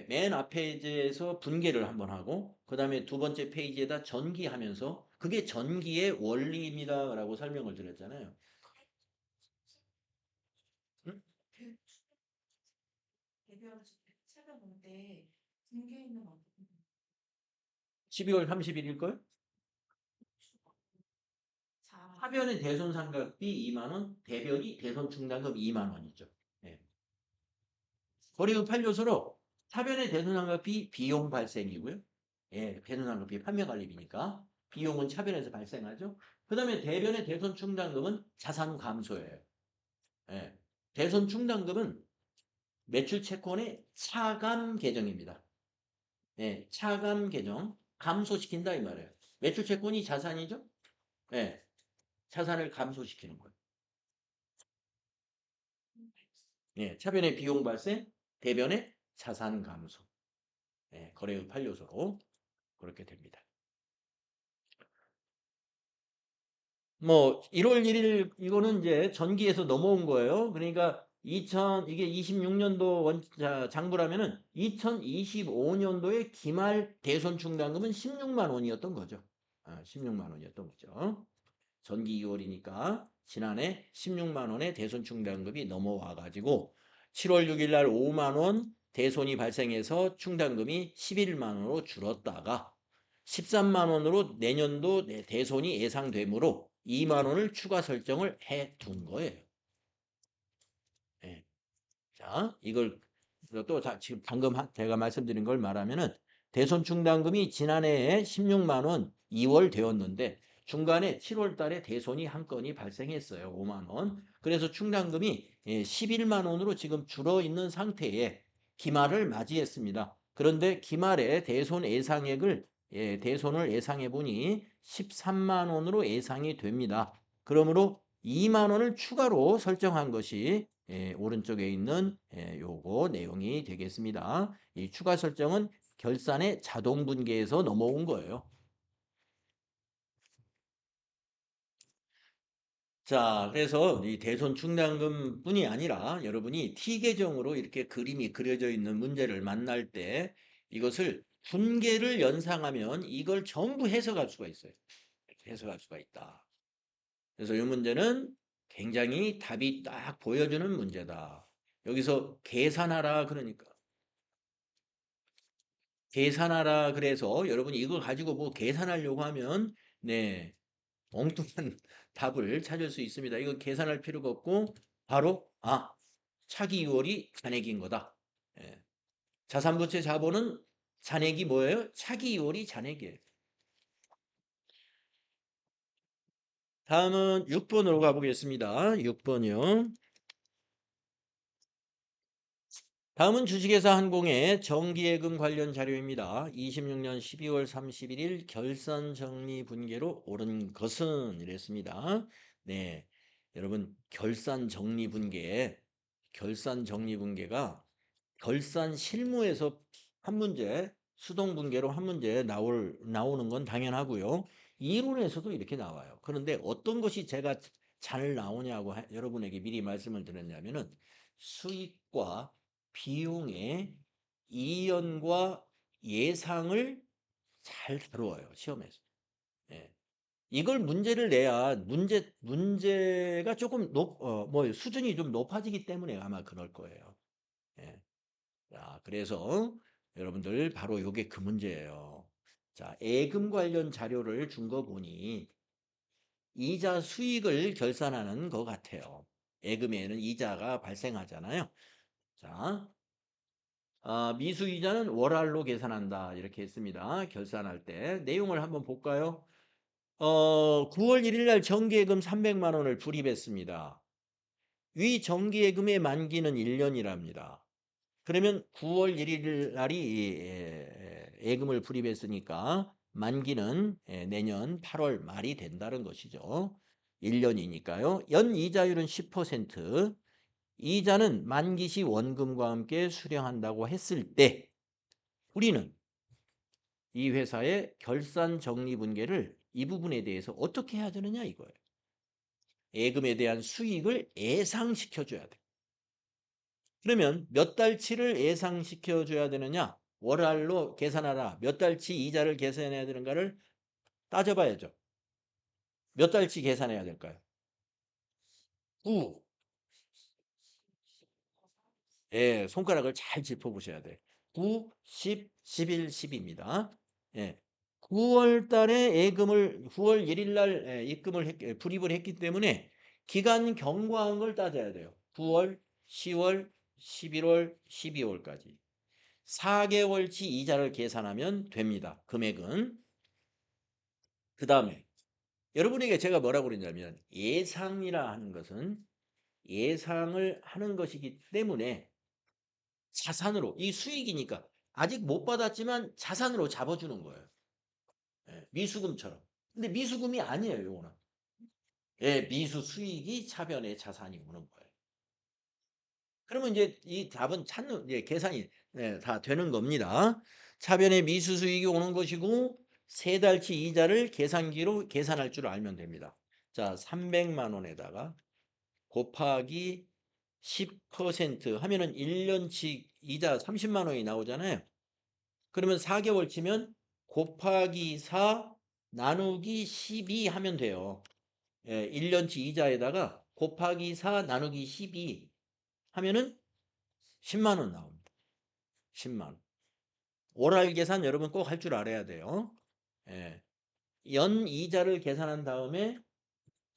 맨 앞 페이지에서 분계를 한번 하고 그 다음에 두 번째 페이지에다 전기하면서 그게 전기의 원리입니다라고 설명을 드렸잖아요. 응? 대변을 찾아볼 때 분계 있는 어떻게 12월 30일일걸? 자, 하변의 대손 상각비 2만 원, 대변이 대손 충당금 2만 원이죠. 예. 거래금 판료소로 하변의 대손 상각비 비용 발생이고요. 예, 대손 상각비 판매 관리비니까 비용은 차변에서 발생하죠. 그다음에 대변의 대손 충당금은 자산 감소예요. 예. 대손 충당금은 매출 채권의 차감 계정입니다. 예, 차감 계정 감소시킨다 이 말이에요. 매출 채권이 자산이죠? 예, 자산을 감소시키는 거예요. 예, 차변의 비용 발생, 대변의 자산 감소. 예, 거래의 판료소로 그렇게 됩니다. 뭐 1월 1일 이거는 이제 전기에서 넘어온 거예요. 그러니까 이게 26년도 장부라면은 2025년도에 기말 대손 충당금은 16만 원이었던 거죠. 16만 원이었던 거죠. 전기 2월이니까 지난해 16만 원의 대손 충당금이 넘어와 가지고 7월 6일 날 5만 원 대손이 발생해서 충당금이 11만 원으로 줄었다가 13만 원으로 내년도 대손이 예상되므로 2만 원을 추가 설정을 해 둔 거예요. 예. 자, 이걸 또 지금 방금 제가 말씀드린 걸 말하면은 대손 충당금이 지난해에 16만 원 2월 되었는데 중간에 7월 달에 대손이 한 건이 발생했어요. 5만 원. 그래서 충당금이 11만 원으로 지금 줄어 있는 상태에 기말을 맞이했습니다. 그런데 기말에 대손을 예상해 보니 13만 원으로 예상이 됩니다. 그러므로 2만 원을 추가로 설정한 것이 오른쪽에 있는 요거 내용이 되겠습니다. 이 추가 설정은 결산의 자동 분계에서 넘어온 거예요. 자, 그래서 이 대손 충당금뿐이 아니라 여러분이 T 계정으로 이렇게 그림이 그려져 있는 문제를 만날 때 이것을 분계를 연상하면 이걸 전부 해석할 수가 있어요. 해석할 수가 있다. 그래서 이 문제는 굉장히 답이 딱 보여주는 문제다. 여기서 계산하라 그러니까 계산하라 그래서 여러분이 이걸 가지고 뭐 계산하려고 하면 네 엉뚱한 답을 찾을 수 있습니다. 이거 계산할 필요가 없고 바로 차기 6월이 잔액인 거다. 예. 자산부채 자본은 잔액이 뭐예요? 차기 2월이 잔액이에요. 다음은 6번으로 가보겠습니다. 6번이요. 다음은 주식회사 한공의 정기예금 관련 자료입니다. 26년 12월 31일 결산 정리 분계로 옳은 것은 이랬습니다. 네. 여러분, 결산 정리 분계가 결산 실무에서 한 문제, 수동 분계로 한 문제 나오는 건 당연하고요. 이론에서도 이렇게 나와요. 그런데 어떤 것이 제가 잘 나오냐고 여러분에게 미리 말씀을 드렸냐면은 수익과 비용의 이연과 예상을 잘 다루어요. 시험에서. 예. 이걸 문제를 내야 문제가 조금 수준이 좀 높아지기 때문에 아마 그럴 거예요. 예. 자, 그래서 여러분들 바로 요게 그 문제예요. 자, 예금 관련 자료를 준 거 보니 이자 수익을 결산하는 것 같아요. 예금에는 이자가 발생하잖아요. 자, 미수이자는 월할로 계산한다. 이렇게 했습니다. 결산할 때. 내용을 한번 볼까요? 9월 1일 날 정기예금 300만 원을 불입했습니다. 위 정기예금의 만기는 1년이랍니다. 그러면 9월 1일 날이 예금을 불입했으니까 만기는 내년 8월 말이 된다는 것이죠. 1년이니까요. 연 이자율은 10%, 이자는 만기 시 원금과 함께 수령한다고 했을 때 우리는 이 회사의 결산 정리 분계를 이 부분에 대해서 어떻게 해야 되느냐 이거예요. 예금에 대한 수익을 예상시켜 줘야 돼. 그러면 몇 달치를 예상시켜 줘야 되느냐? 월할로 계산하라. 몇 달치 이자를 계산해야 되는가를 따져봐야죠. 몇 달치 계산해야 될까요? 9. 예, 손가락을 잘 짚어보셔야 돼. 9, 10, 11, 10입니다. 예, 9월 달에 예금을 9월 1일 날 입금을 불입을 했기 때문에 기간 경과한 걸 따져야 돼요. 9월, 10월, 11월, 12월까지. 4개월치 이자를 계산하면 됩니다. 금액은. 그다음에 여러분에게 제가 뭐라고 그랬냐면 예상이라 하는 것은 예상을 하는 것이기 때문에 자산으로 이 수익이니까 아직 못 받았지만 자산으로 잡아주는 거예요. 미수금처럼. 근데 미수금이 아니에요, 요거는. 미수 수익이 차변의 자산이 오는 거예요. 그러면 이제 이 답은 찾는 계산이 다 되는 겁니다. 차변의 미수 수익이 오는 것이고 세 달치 이자를 계산기로 계산할 줄 알면 됩니다. 자, 300만 원에다가 곱하기 10% 하면은 1년치 이자 30만 원이 나오잖아요. 그러면 4개월 치면 곱하기 4 나누기 12 하면 돼요. 1년치 이자에다가 곱하기 4 나누기 12 하면은 10만 원 나옵니다. 10만 원. 월할 계산 여러분 꼭 할 줄 알아야 돼요. 예. 연 이자를 계산한 다음에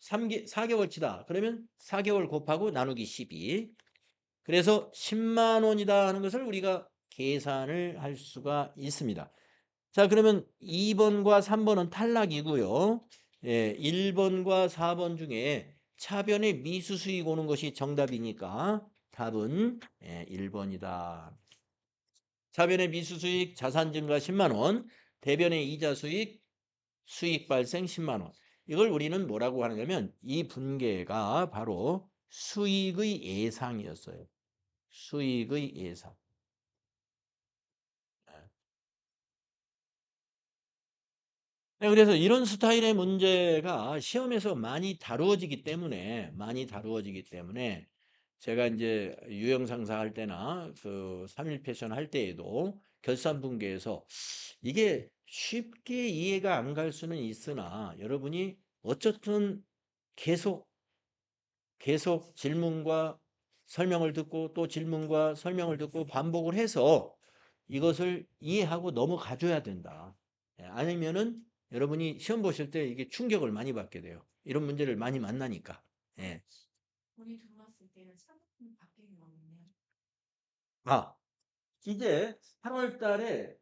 4개월치다. 그러면 4개월 곱하고 나누기 12. 그래서 10만 원이다 하는 것을 우리가 계산을 할 수가 있습니다. 자, 그러면 2번과 3번은 탈락이고요. 1번과 4번 중에 차변의 미수 수익 오는 것이 정답이니까 답은 1번이다. 차변의 미수 수익 자산 증가 10만 원, 대변의 이자 수익 수익 발생 10만 원. 이걸 우리는 뭐라고 하냐면 이 분계가 바로 수익의 예상이었어요. 수익의 예상. 네, 그래서 이런 스타일의 문제가 시험에서 많이 다루어지기 때문에 제가 이제 유형 상사 할 때나 그 3일 패션 할 때에도 결산 분계에서 이게 쉽게 이해가 안 갈 수는 있으나 여러분이 어쨌든 계속 질문과 설명을 듣고 또 질문과 설명을 듣고 반복을 해서 이것을 이해하고 넘어가 줘야 된다. 아니면은 여러분이 시험 보실 때 이게 충격을 많이 받게 돼요. 이런 문제를 많이 만나니까. 예. 돈이 들어왔을 때는 상품이 바뀌는 거군요. 아, 이제 8월 달에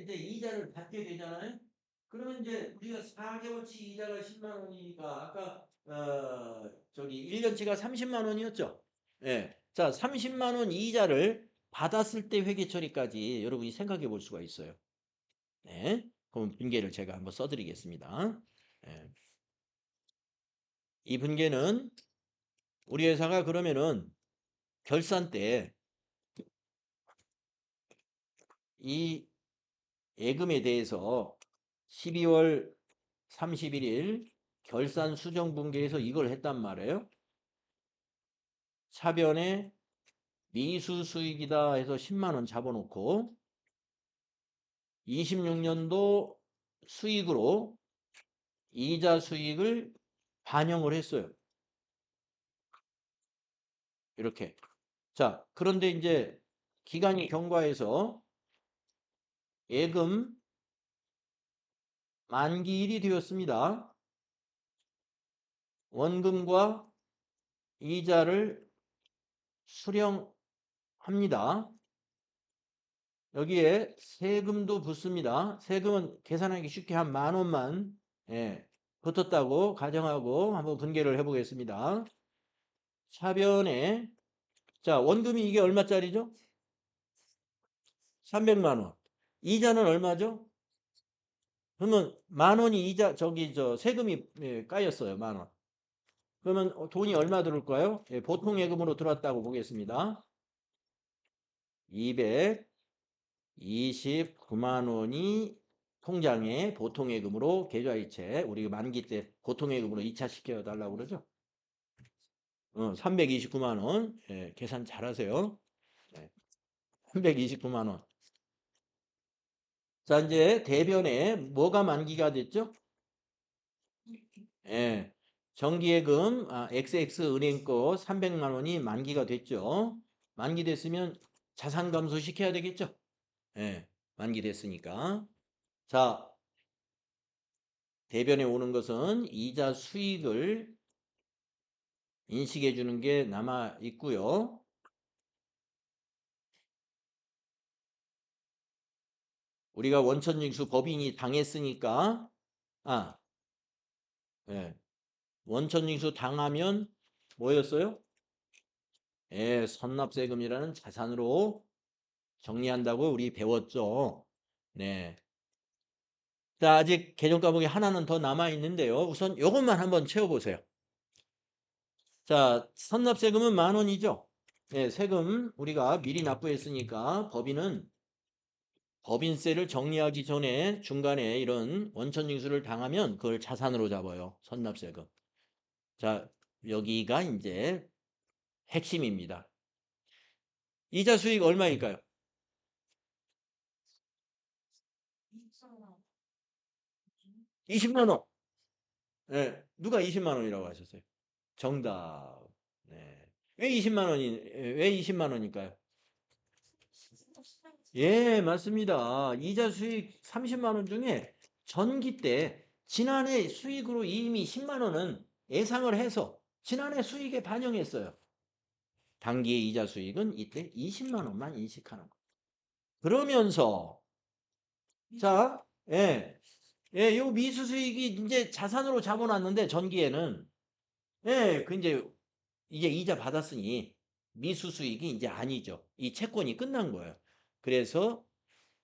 이제 이자를 받게 되잖아요. 그러면 이제 우리가 4개월치 이자가 10만 원이니까 아까 저기 1년치가 30만 원이었죠. 예. 자, 30만 원 이자를 받았을 때 회계 처리까지 여러분이 생각해 볼 수가 있어요. 네. 그럼 분계를 제가 한번 써드리겠습니다. 예. 이 분계는 우리 회사가 그러면은 결산 때 이 예금에 대해서 12월 31일 결산 수정 분계에서 이걸 했단 말이에요. 차변에 미수 수익이다 해서 10만 원 잡아놓고 26년도 수익으로 이자 수익을 반영을 했어요. 이렇게. 자, 그런데 이제 기간이 경과해서 예금 만기일이 되었습니다. 원금과 이자를 수령합니다. 여기에 세금도 붙습니다. 세금은 계산하기 쉽게 한 10,000원만 붙었다고 가정하고 한번 분계를 해보겠습니다. 차변에 자, 원금이 이게 얼마짜리죠? 300만 원. 이자는 얼마죠? 그러면 10,000원이 이자 세금이 까였어요. 10,000원. 그러면 돈이 얼마 들어올까요? 보통 예금으로 들어왔다고 보겠습니다. 229만 원이 통장에 보통 예금으로 계좌이체 우리가 만기 때 보통 예금으로 2차 시켜 달라고 그러죠. 329만 원. 계산 잘하세요. 329만 원. 자, 이제 대변에 뭐가 만기가 됐죠? 정기예금 XX은행 거 300만 원이 만기가 됐죠. 만기됐으면 자산 감소 시켜야 되겠죠. 만기됐으니까. 자, 대변에 오는 것은 이자 수익을 인식해 주는 게 남아 있고요. 우리가 원천징수 법인이 당했으니까 예. 원천징수 당하면 뭐였어요? 예, 선납세금이라는 자산으로 정리한다고 우리 배웠죠. 네. 자, 아직 개정 과목이 하나는 더 남아 있는데요. 우선 이것만 한번 채워보세요. 자, 선납세금은 10,000원이죠. 예, 세금 우리가 미리 납부했으니까 법인세를 정리하기 전에 중간에 이런 원천징수를 당하면 그걸 자산으로 잡아요. 선납세금. 자, 여기가 이제 핵심입니다. 이자 수익 얼마일까요? 20만 원. 네, 누가 20만 원이라고 하셨어요? 정답. 네. 왜 20만 원일까요? 예, 맞습니다. 이자 수익 30만 원 중에 전기 때 지난해 수익으로 이미 10만 원은 예상을 해서 지난해 수익에 반영했어요. 단기의 이자 수익은 이때 20만 원만 인식하는 거. 그러면서 자, 요 미수 수익이 이제 자산으로 잡아놨는데 전기에는 그 이제 이자 받았으니 미수 수익이 이제 아니죠. 이 채권이 끝난 거예요. 그래서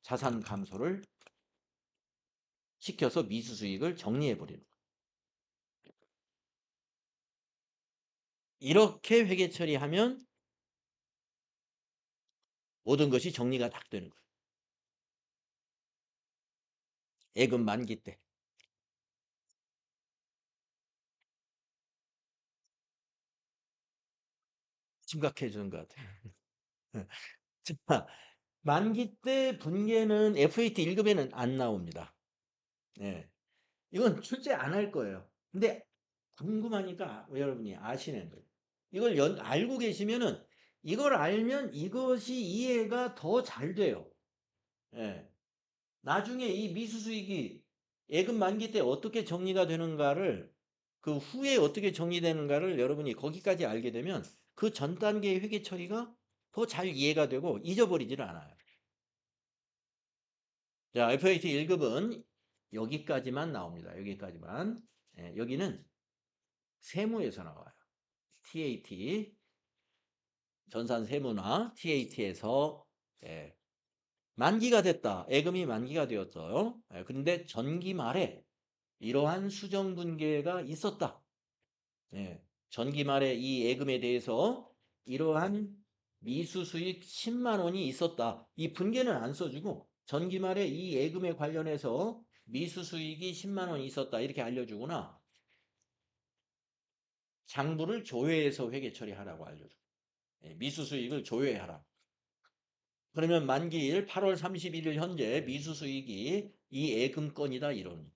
자산 감소를 시켜서 미수 수익을 정리해 버리는 거예요. 이렇게 회계 처리하면 모든 것이 정리가 딱 되는 거예요. 예금 만기 때. 심각해지는 것 같아요. 자, 만기 때 분계는 FAT 1급에는 안 나옵니다. 예. 이건 출제 안 할 거예요. 근데 궁금하니까 여러분이 아시는 거예요. 이걸 알고 계시면은 이걸 알면 이것이 이해가 더 잘 돼요. 예. 나중에 이 미수수익이 예금 만기 때 어떻게 정리가 되는가를 그 후에 어떻게 정리되는가를 여러분이 거기까지 알게 되면 그 전 단계의 회계 처리가 더 잘 이해가 되고 잊어버리지를 않아요. 자, FAT 1급은 여기까지만 나옵니다. 여기까지만. 여기는 세무에서 나와요. TAT, 전산 세무나 TAT에서 만기가 됐다. 예금이 만기가 되었어요. 그런데 전기 말에 이러한 수정 분계가 있었다. 전기 말에 이 예금에 대해서 이러한 미수 수익 10만 원이 있었다. 이 분계는 안 써주고 전기 말에 이 예금에 관련해서 미수 수익이 10만 원이 있었다. 이렇게 알려주거나 장부를 조회해서 회계 처리하라고 알려줘. 미수 수익을 조회하라. 그러면 만기일 8월 31일 현재 미수 수익이 이 예금건이다 이런.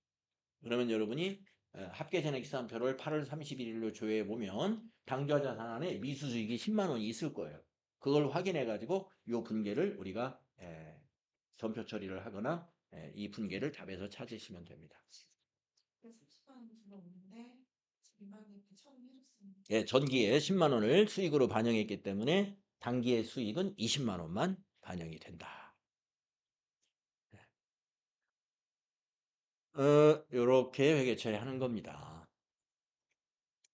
그러면 여러분이 합계전액기산표를 8월 31일로 조회해 보면 당좌자 상환에 미수 수익이 10만 원이 있을 거예요. 그걸 확인해 가지고 요 분계를 우리가 전표 처리를 하거나 이 분계를 답에서 찾으시면 됩니다. 그래서 10만 원 들어오는데 민방위 처음 해줬습니다. 예, 전기에 10만 원을 수익으로 반영했기 때문에 단기의 수익은 20만 원만 반영이 된다. 요렇게 회계 처리하는 겁니다.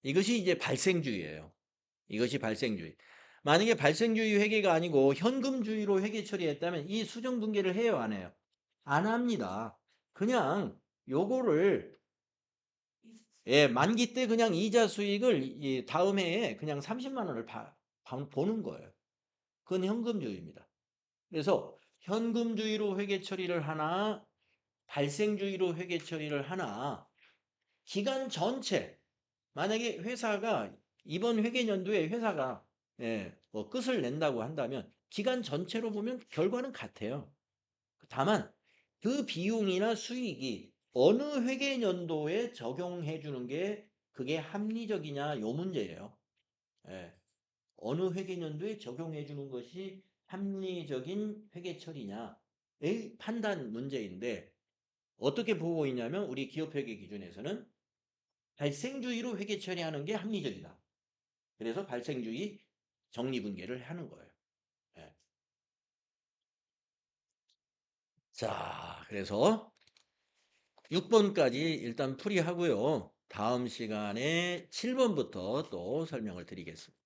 이것이 이제 발생주의예요. 이것이 발생주의. 만약에 발생주의 회계가 아니고 현금주의로 회계 처리했다면 이 수정 분계를 해요, 안 해요? 안 합니다. 그냥 요거를 만기 때 그냥 이자 수익을 이 다음 해에 그냥 30만 원을 보는 거예요. 그건 현금주의입니다. 그래서 현금주의로 회계 처리를 하나, 발생주의로 회계 처리를 하나, 기간 전체 만약에 회사가 이번 회계연도에 회사가 뭐 끝을 낸다고 한다면 기간 전체로 보면 결과는 같아요. 다만 그 비용이나 수익이 어느 회계연도에 적용해 주는 게 그게 합리적이냐 요 문제예요. 예. 어느 회계연도에 적용해 주는 것이 합리적인 회계 처리냐의 판단 문제인데 어떻게 보고 있냐면 우리 기업회계 기준에서는 발생주의로 회계 처리하는 게 합리적이다. 그래서 발생주의 정리분계를 하는 거예요. 예. 자, 그래서 6번까지 일단 풀이하고요. 다음 시간에 7번부터 또 설명을 드리겠습니다.